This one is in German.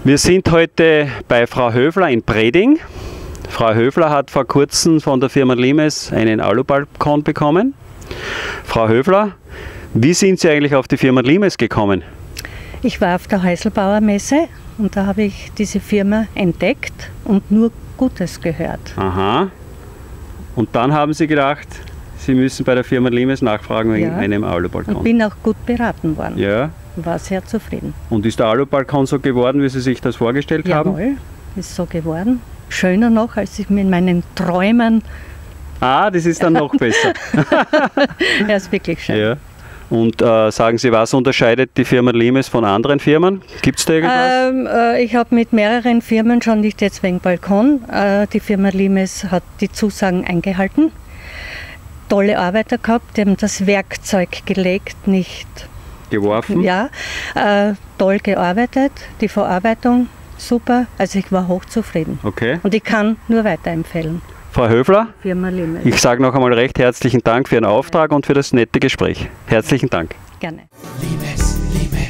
Wir sind heute bei Frau Höfler in Preding. Frau Höfler hat vor kurzem von der Firma Limes einen Alubalkon bekommen. Frau Höfler, wie sind Sie eigentlich auf die Firma Limes gekommen? Ich war auf der Häuselbauer Messe und da habe ich diese Firma entdeckt und nur Gutes gehört. Aha. Und dann haben Sie gedacht, Sie müssen bei der Firma Limes nachfragen wegen einem Alubalkon. Und bin auch gut beraten worden. Ja. War sehr zufrieden. Und ist der Alubalkon so geworden, wie Sie sich das vorgestellt haben? Jawohl, ist so geworden. Schöner noch, als ich mir in meinen Träumen... Ah, das ist dann noch besser. Er ist wirklich schön. Ja. Und sagen Sie, was unterscheidet die Firma Limes von anderen Firmen? Gibt es da irgendwas? Ich habe mit mehreren Firmen, schon nicht jetzt wegen Balkon, die Firma Limes hat die Zusagen eingehalten. Tolle Arbeiter gehabt, die haben das Werkzeug gelegt, nicht geworfen? Ja, toll gearbeitet, die Verarbeitung super, also ich war hochzufrieden. Okay. Und ich kann nur weiterempfehlen. Frau Höfler, Firma Limes. Ich sage noch einmal recht herzlichen Dank für Ihren Auftrag und für das nette Gespräch. Herzlichen Dank. Gerne. Limes, Limes.